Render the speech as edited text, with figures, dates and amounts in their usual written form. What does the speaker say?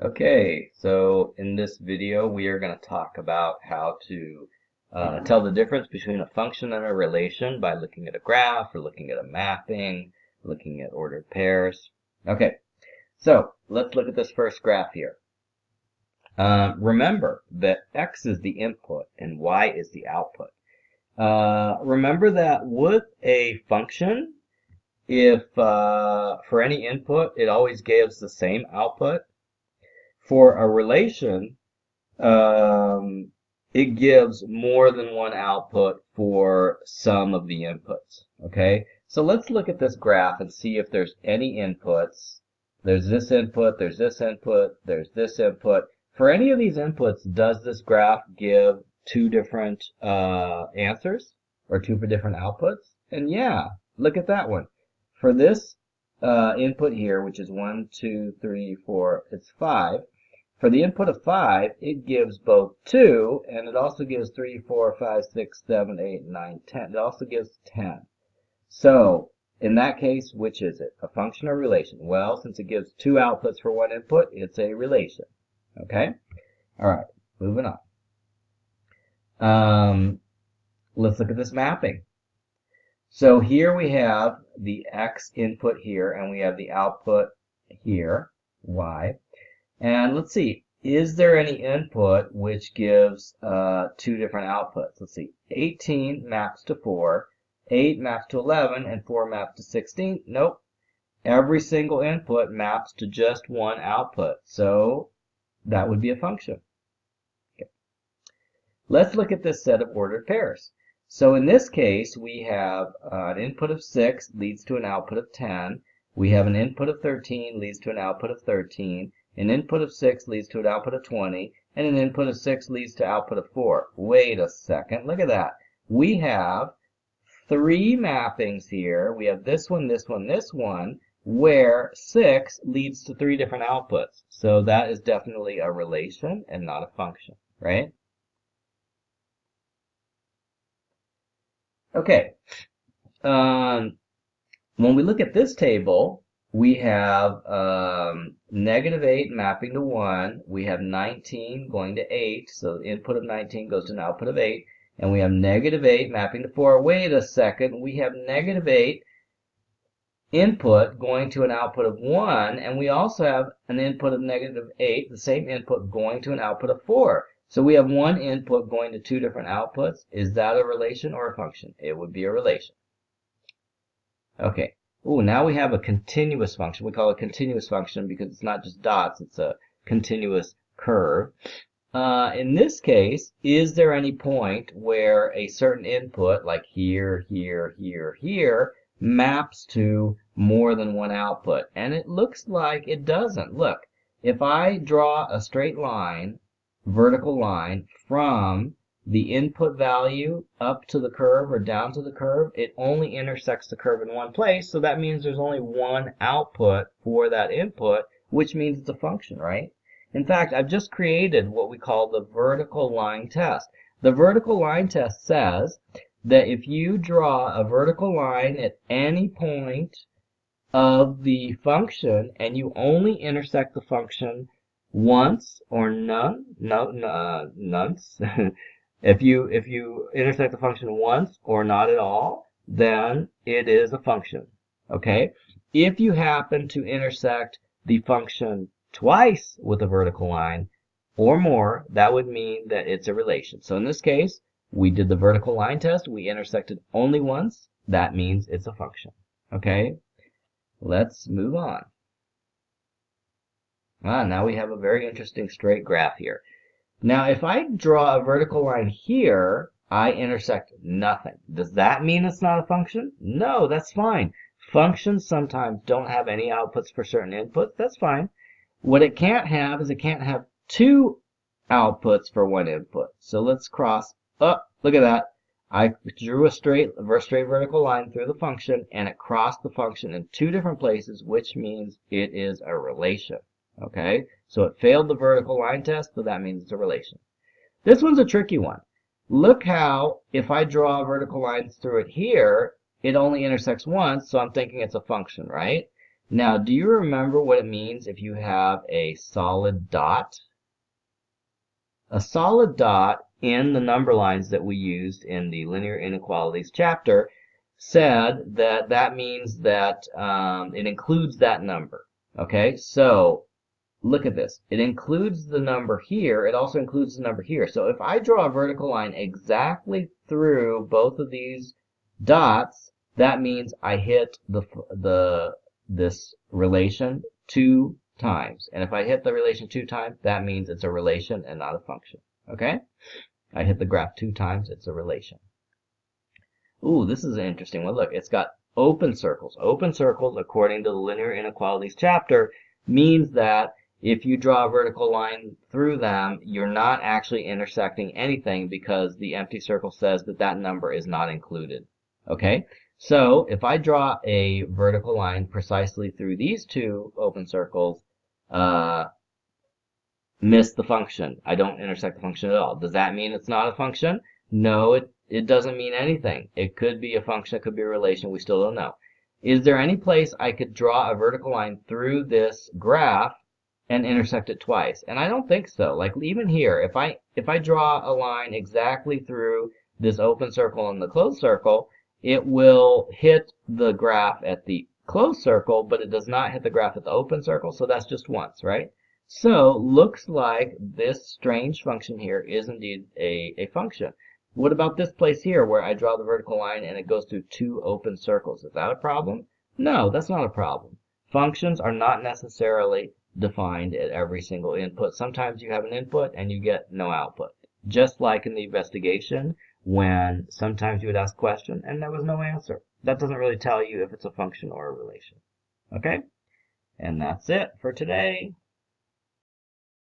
Okay, so in this video we are going to talk about how to tell the difference between a function and a relation by looking at a graph or looking at a mapping, looking at ordered pairs. Okay, so let's look at this first graph here. Remember that x is the input and y is the output. Remember that with a function, if for any input it always gives the same output. For a relation, it gives more than one output for some of the inputs. Okay, so let's look at this graph and see if there's any inputs. There's this input, there's this input, there's this input. For any of these inputs, does this graph give two different answers or two different outputs? And yeah, look at that one. For this input here, which is 1, 2, 3, 4, it's 5. For the input of 5, it gives both 2, and it also gives 3, 4, 5, 6, 7, 8, 9, 10. It also gives 10. So, in that case, which is it? A function or relation? Well, since it gives two outputs for one input, it's a relation. Okay? Alright, moving on. Let's look at this mapping. So here we have the x input here, and we have the output here, y. And let's see, is there any input which gives two different outputs? Let's see, 18 maps to 4, 8 maps to 11, and 4 maps to 16. Nope. Every single input maps to just one output. So that would be a function. Okay. Let's look at this set of ordered pairs. So in this case, we have an input of 6 leads to an output of 10. We have an input of 13 leads to an output of 13. An input of 6 leads to an output of 20, and an input of 6 leads to output of 4. Wait a second, look at that. We have three mappings here. We have this one, this one, this one, where 6 leads to three different outputs. So that is definitely a relation and not a function, right? Okay. When we look at this table, we have -8 mapping to 1. We have 19 going to 8. So the input of 19 goes to an output of 8. And we have -8 mapping to 4. Wait a second. We have -8 input going to an output of 1. And we also have an input of -8, the same input going to an output of 4. So we have one input going to two different outputs. Is that a relation or a function? It would be a relation. Okay. Ooh, now we have a continuous function. We call it a continuous function because it's not just dots, it's a continuous curve. In this case, is there any point where a certain input, like here, here, here, here, maps to more than one output? And it looks like it doesn't. Look, if I draw a straight line, vertical line, from the input value up to the curve or down to the curve, it only intersects the curve in one place, so that means there's only one output for that input, which means it's a function, right? In fact, I've just created what we call the vertical line test. The vertical line test says that if you draw a vertical line at any point of the function and you only intersect the function once or none, nonce, If you intersect the function once or not at all, then it is a function. Okay? If you happen to intersect the function twice with a vertical line or more, that would mean that it's a relation. So in this case, we did the vertical line test. We intersected only once. That means it's a function. Okay? Let's move on. Now we have a very interesting straight graph here. Now, if I draw a vertical line here, I intersect nothing. Does that mean it's not a function? No, that's fine. Functions sometimes don't have any outputs for certain inputs. That's fine. What it can't have is it can't have two outputs for one input. So let's cross. Oh, look at that. I drew a straight vertical line through the function, and it crossed the function in two different places, which means it is a relation. Okay, so it failed the vertical line test, but that means it's a relation. This one's a tricky one. Look how, if I draw vertical lines through it here, it only intersects once, so I'm thinking it's a function, right? Now, do you remember what it means if you have a solid dot? A solid dot in the number lines that we used in the linear inequalities chapter said that that means that it includes that number. Okay, so look at this. It includes the number here. It also includes the number here. So if I draw a vertical line exactly through both of these dots, that means I hit this relation 2 times. And if I hit the relation 2 times, that means it's a relation and not a function. Okay? I hit the graph 2 times, it's a relation. Ooh, this is an interesting one. Look, it's got open circles. Open circles, according to the linear inequalities chapter, means that if you draw a vertical line through them, you're not actually intersecting anything because the empty circle says that that number is not included. Okay? So if I draw a vertical line precisely through these two open circles, miss the function. I don't intersect the function at all. Does that mean it's not a function? No, it doesn't mean anything. It could be a function, it could be a relation, we still don't know. Is there any place I could draw a vertical line through this graph and intersect it twice? And I don't think so. Like even here, if I draw a line exactly through this open circle and the closed circle, it will hit the graph at the closed circle, but it does not hit the graph at the open circle, so that's just once, right? So looks like this strange function here is indeed a function. What about this place here where I draw the vertical line and it goes through two open circles? Is that a problem? No, that's not a problem. Functions are not necessarily defined at every single input. Sometimes you have an input and you get no output. Just like in the investigation when sometimes you would ask a question and there was no answer. That doesn't really tell you if it's a function or a relation. Okay? And that's it for today.